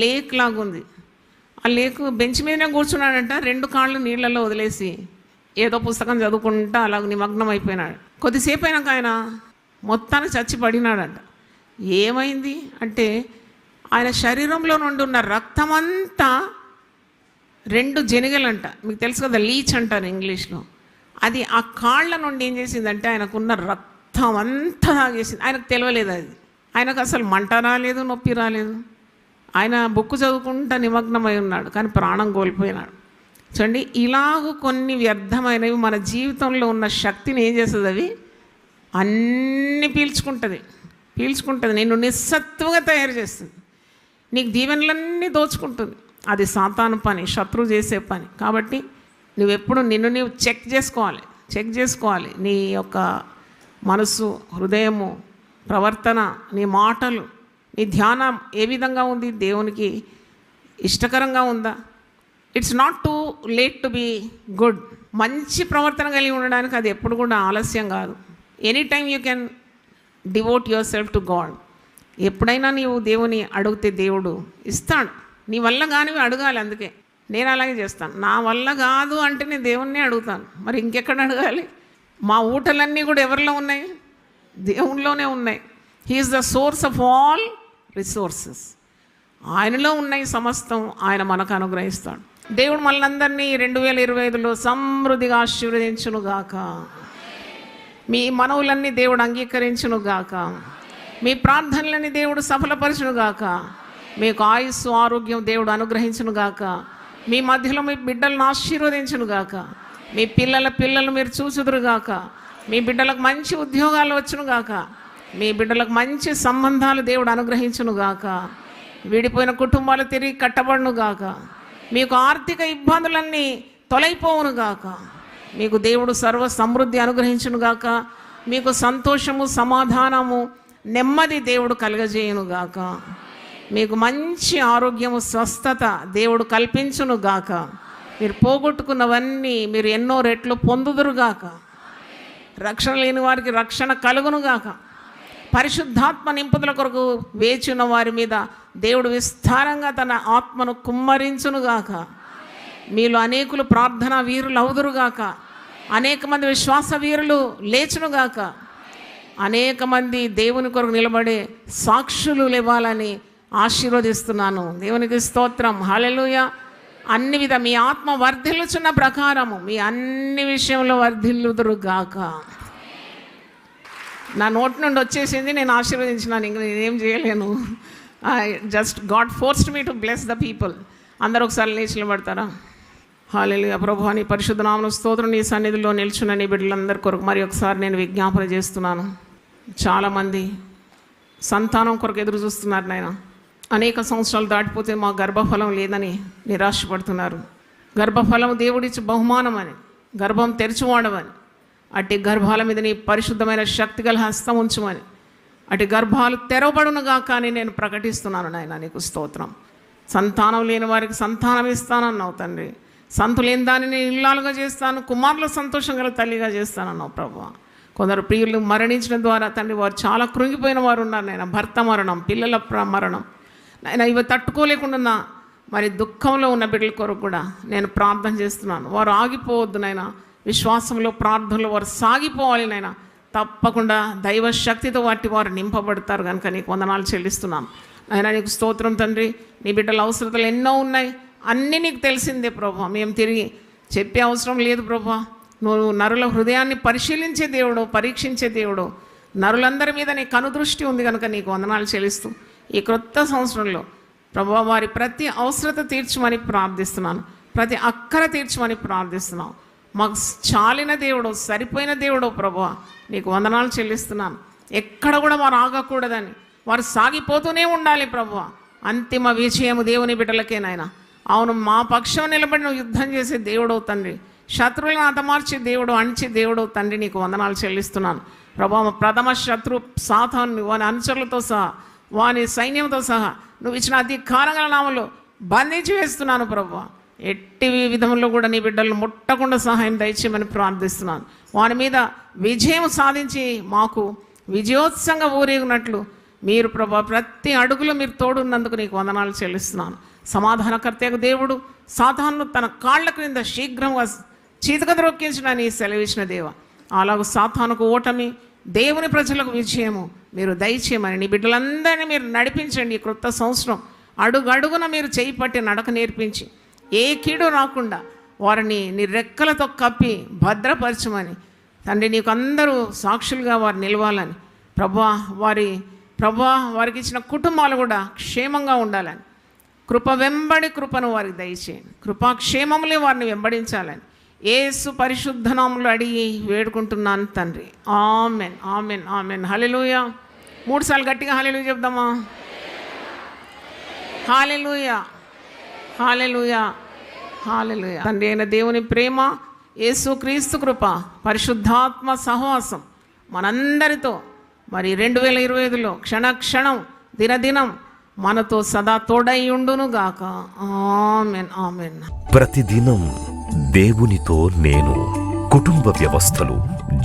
S2: లేక్ లాగుంది. ఆ లేక్ బెంచ్ మీదనే కూర్చున్నాడంట, 2 కాళ్ళు నీళ్ళల్లో వదిలేసి ఏదో పుస్తకం చదువుకుంటా అలాగ నిమగ్నం అయిపోయినాడు. కొద్దిసేపు అయినాక ఆయన మొత్తానికి చచ్చి పడినాడంట. ఏమైంది అంటే ఆయన శరీరంలో నుండి ఉన్న రక్తమంతా 2 జనిగలంట. మీకు తెలుసు కదా, లీచ్ అంటారు ఇంగ్లీష్లో. అది ఆ కాళ్ళ నుండి ఏం చేసిందంటే ఆయనకున్న రక్తం అంతా తాగేసింది. ఆయనకు తెలియలేదు అది. ఆయనకు అసలు మంట రాలేదు, నొప్పి రాలేదు. ఆయన బుక్ చదువుకుంటా నిమగ్నమై ఉన్నాడు, కానీ ప్రాణం కోల్పోయినాడు. చూడండి, ఇలాగ కొన్ని వ్యర్థమైనవి మన జీవితంలో ఉన్న శక్తిని ఏం చేస్తుంది? అవి అన్నీ పీల్చుకుంటుంది. నిన్ను నిస్సత్తుగా తయారు చేస్తుంది. నీకు దీవెనలన్నీ దోచుకుంటుంది. అది సాతాను పని, శత్రువు చేసే పని. కాబట్టి నువ్వెప్పుడు నిన్ను నీవు చెక్ చేసుకోవాలి. నీ యొక్క మనసు, హృదయము, ప్రవర్తన, నీ మాటలు, నీ ధ్యానం ఏ విధంగా ఉంది? దేవునికి ఇష్టకరంగా ఉందా? It's not too late to be good. మంచి ప్రవర్తన కలిగి ఉండడానికి అది ఎప్పుడు కూడా ఆలస్యం కాదు. Any time you can devote yourself to God. ఎప్పుడైనా నీవు దేవుని అడిగితే దేవుడు ఇస్తాడు. నీ వల్ల కానివి అడగాలి. అందుకే నేను అలాగే చేస్తాను. నా వల్ల కాదు అంటే నేను దేవుణ్ణి అడుగుతాను. మరి ఇంకెక్కడ అడగాలి? మా ఊటలన్నీ కూడా ఎవరిలో ఉన్నాయి? దేవునిలోనే ఉన్నాయి. He is the source of all resources. ఆయనలో ఉన్నాయి సమస్తం. ఆయన మనకు అనుగ్రహిస్తాడు. దేవుడు మనందరినీ 2025లో సమృద్ధిగా ఆశీర్వదించునుగాక. మీ మనవులన్నీ దేవుడు అంగీకరించునుగాక. మీ ప్రార్థనలన్నీ దేవుడు సఫలపరచునుగాక. మీకు ఆయుస్సు, ఆరోగ్యం దేవుడు అనుగ్రహించునుగాక. మీ మధ్యలో మీ బిడ్డలను ఆశీర్వదించునుగాక. మీ పిల్లలు మీరు చూచుదురుగాక. మీ బిడ్డలకు మంచి ఉద్యోగాలు వచ్చునుగాక. మీ బిడ్డలకు మంచి సంబంధాలు దేవుడు అనుగ్రహించునుగాక. విడిపోయిన కుటుంబాలు తిరిగి కట్టబడునుగాక. మీకు ఆర్థిక ఇబ్బందులన్నీ తొలగిపోవునుగాక. మీకు దేవుడు సర్వ సమృద్ధి అనుగ్రహించునుగాక. మీకు సంతోషము, సమాధానము, నెమ్మది దేవుడు కలుగజేయునుగాక. మీకు మంచి ఆరోగ్యము, స్వస్థత దేవుడు కల్పించునుగాక. మీరు పోగొట్టుకున్నవన్నీ మీరు ఎన్నో రెట్లు పొందుదురుగాక. రక్షణ లేని వారికి రక్షణ కలుగునుగాక. పరిశుద్ధాత్మ నింపుదల కొరకు వేచిన వారి మీద దేవుడు విస్తారంగా తన ఆత్మను కుమ్మరించునుగాక. మీలో అనేకులు ప్రార్థనా వీరులు అవుదురుగాక. అనేక మంది విశ్వాస వీరులు లేచునుగాక. అనేక మంది దేవుని కొరకు నిలబడే సాక్షులు లేవాలని ఆశీర్వదిస్తున్నాను. దేవునికి స్తోత్రం. హల్లెలూయా. అన్ని విధ మీ ఆత్మ వర్ధిల్లుచున్న ప్రకారము మీ అన్ని విషయంలో వర్ధిల్లుదురుగాక. నా నోటి నుండి వచ్చేసింది, నేను ఆశీర్వదించినాను. ఇంక నేనేం చేయలేను. Just God forced me to bless the people. అందరూ ఒకసారి లేచి నిలబడతారా? హల్లెలూయా. ప్రభువా నీ పరిశుద్ధ నామమున స్తోత్రం. నీ సన్నిధిలో నిల్చున్న నీ బిడ్డలందరి కొరకు మరి ఒకసారి నేను విజ్ఞాపన చేస్తున్నాను. చాలామంది సంతానం కొరకు ఎదురు చూస్తున్నారు నాయన. అనేక సంవత్సరాలు దాటిపోతే మా గర్భఫలం లేదని నిరాశపడుతున్నారు. గర్భఫలం దేవుడిచ్చి బహుమానం అని, గర్భం తెరిచివాడమని, అట్టి గర్భాల మీద నీ పరిశుద్ధమైన శక్తిగల హస్తం ఉంచమని, అటు గర్భాలు తెరవబడునుగా కానీ నేను ప్రకటిస్తున్నాను నాయన. నీకు స్తోత్రం. సంతానం లేని వారికి సంతానం ఇస్తానన్నావు తండ్రి. సంతు లేని దానిని ఇల్లాలుగా చేస్తాను, కుమారుల సంతోషం గల తల్లిగా చేస్తానన్నావు ప్రభువా. కొందరు ప్రియులు మరణించడం ద్వారా తండ్రి వారు చాలా కృంగిపోయిన వారు ఉన్నారు నాయన. భర్త మరణం, పిల్లల మరణం నాయన, ఇవి తట్టుకోలేకుండా మరి దుఃఖంలో ఉన్న బిడ్డల కొరకు కూడా నేను ప్రార్థన చేస్తున్నాను. వారు ఆగిపోవద్దు నాయన. విశ్వాసంలో ప్రార్థనలో వారు సాగిపోవాలి నాయన. తప్పకుండా దైవ శక్తితో వారు నింపబడతారు కనుక నీకు వందనాలు చెల్లిస్తున్నాను నాయన. నీకు స్తోత్రం తండ్రి. నీ బిడ్డల అవసరతలు ఎన్నో ఉన్నాయి, అన్నీ నీకు తెలిసిందే ప్రభా. మేము తిరిగి చెప్పే అవసరం లేదు ప్రభా. నువ్వు నరుల హృదయాన్ని పరిశీలించే దేవుడు, పరీక్షించే దేవుడు. నరులందరి మీద నీ కనుదృష్టి ఉంది కనుక నీకు వందనాలు చెల్లిస్తూ ఈ క్రొత్త సంవత్సరంలో ప్రభా వారి ప్రతి అవసరత తీర్చమని ప్రార్థిస్తున్నాను. ప్రతి అక్కర తీర్చమని ప్రార్థిస్తున్నాను. మాకు చాలిన దేవుడు, సరిపోయిన దేవుడు ప్రభువా, నీకు వందనాలు చెల్లిస్తున్నాను. ఎక్కడ కూడా వారు ఆగకూడదని, వారు సాగిపోతూనే ఉండాలి ప్రభువా. అంతిమ విజయము దేవుని బిడ్డలకే నాయన. అవును, మా పక్షం నిలబడి నువ్వు యుద్ధం చేసే దేవుడవు తండ్రి. శత్రువులను హతమార్చే దేవుడు, అణిచే దేవుడవు తండ్రి. నీకు వందనాలు చెల్లిస్తున్నాను ప్రభా. ప్రథమ శత్రు సాతాను వాని అనుచరులతో సహా, వాని సైన్యంతో సహా నువ్వు ఇచ్చిన అధికారంగా నామలో బంధించి వేస్తున్నాను ప్రభువా. ఎట్టి విధంలో కూడా నీ బిడ్డలను ముట్టకుండా సహాయం దయచేయమని ప్రార్థిస్తున్నాను. వాని మీద విజయం సాధించి మాకు విజయోత్సవంగా ఊరేగినట్లు మీరు ప్రభా ప్రతి అడుగులో మీరు తోడున్నందుకు నీకు వందనాలు చెల్లిస్తున్నాను. సమాధానకర్తకు దేవుడు సాతాను తన కాళ్ల క్రింద శీఘ్రంగా చీతకద్రొక్కించిన నీ సెలవిచ్చిన దేవ. అలాగూ సాతానుకు ఓటమి, దేవుని ప్రజలకు విజయము మీరు దయచేయమని నీ బిడ్డలందరినీ మీరు నడిపించండి. ఈ క్రొత్త సంవత్సరం అడుగడుగున మీరు చేయి పట్టి నడక నేర్పించి ఏ కీడు రాకుండా వారిని నీ రెక్కలతో కప్పి భద్రపరచమని తండ్రి. నీకు అందరూ సాక్షులుగా వారు నిలవాలని ప్రభా. వారికి ఇచ్చిన కుటుంబాలు కూడా క్షేమంగా ఉండాలని, కృప వెంబడి కృపను వారికి దయచేయండి. కృపాక్షేమములే వారిని వెంబడించాలని యేసు పరిశుద్ధ నామములో అడిగి వేడుకుంటున్నాను తండ్రి. Amen, amen, amen. హల్లెలూయా. 3 సార్లు గట్టిగా హల్లెలూయా చెప్దామా? హల్లెలూయా, హల్లెలూయా, హల్లెలూయా. తండ్రి అయిన దేవుని ప్రేమ, యేసు క్రీస్తు కృప, పరిశుద్ధాత్మ సహవాసం మనందరితో మరి 2025లో క్షణక్షణం దినదినం మనతో సదా తోడై ఉండును గాక. Amen, amen.
S1: ప్రతిదినం దేవునితో నేను. కుటుంబ వ్యవస్థలు,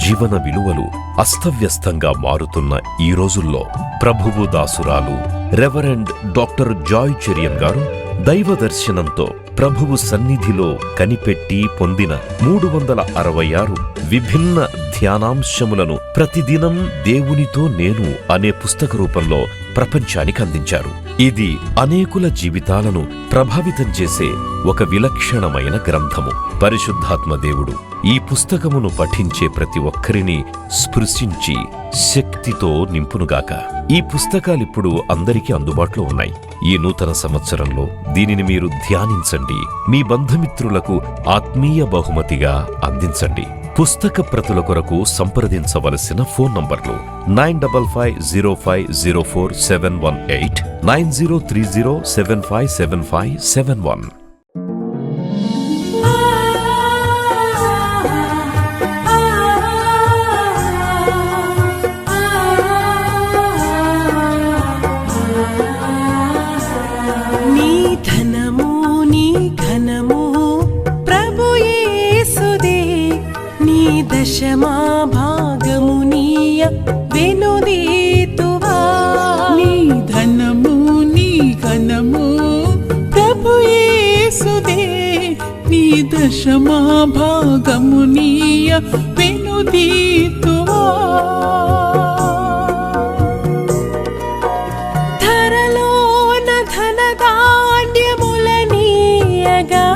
S1: జీవన విలువలు అస్తవ్యస్తంగా మారుతున్న ఈ రోజుల్లో ప్రభువు దాసురాలు రెవరెండ్ డాక్టర్ జాయ్ చెరియన్ గారు దైవ దర్శనంతో ప్రభువు సన్నిధిలో కనిపెట్టి పొందిన 366 విభిన్న ధ్యానాంశములను ప్రతిదినం దేవునితో నేను అనే పుస్తక రూపంలో ప్రపంచానికి అందించారు. ఇది అనేకుల జీవితాలను ప్రభావితం చేసే ఒక విలక్షణమైన గ్రంథము. పరిశుద్ధాత్మ దేవుడు ఈ పుస్తకమును పఠించే ప్రతి ఒక్కరిని స్పృశించి శక్తితో నింపునుగాక. ఈ పుస్తకాలిప్పుడు అందరికీ అందుబాటులో ఉన్నాయి. ఈ నూతన సంవత్సరంలో దీనిని మీరు ధ్యానించండి, మీ బంధుమిత్రులకు ఆత్మీయ బహుమతిగా అందించండి. పుస్తక ప్రతుల కొరకు సంప్రదించవలసిన ఫోన్ నంబర్లు 9505044718, 9030757571.
S3: దశమా భాగమునీయ వెనుదీతువా. నీ ధనము నీ ఘనము ప్రభు యేసుదే. నీ దశమా భాగమునీయ వెనుదీతువా. ధరలోన ధనధాన్యములనీయగా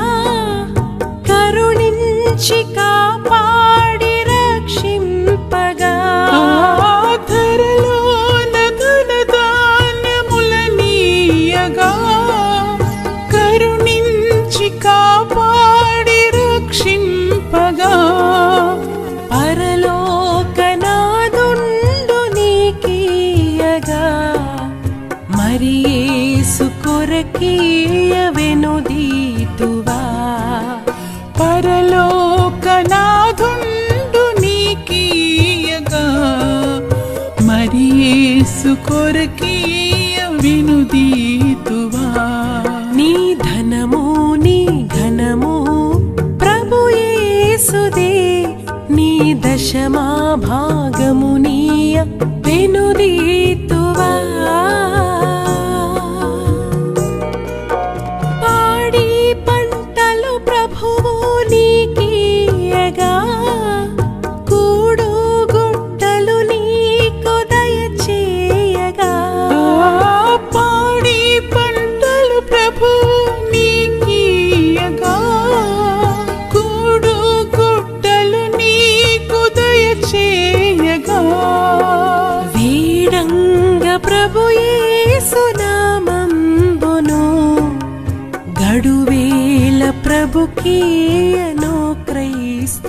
S3: కరుణించి కాపాడి రక్షింపగా. ధరలోన ధనధాన్యములనీయగా కరుణించి కాపాడి మరి యేసు కొరకీయ వెనుదీతువా పరలోకనాథుండు నీకీయగా మరి యేసు కొరకీయ వెనుదీతువా నీ ధనము నీ ఘనము ప్రభు యేసుదే నీ దశమా భాగము నీయ వెనుదీతువా పాడి పంటలు ప్రభువు నీకీయగా కూడు గుట్టలు నీకు దయచేయగా పాడి పంటలు ప్రభువు నీకీయగా కూడు గుట్టలు నీకు దయచేయగా వీడంగ ప్రభు యేసు నామంబును గడువేల ప్రభుకీయను క్రైస్త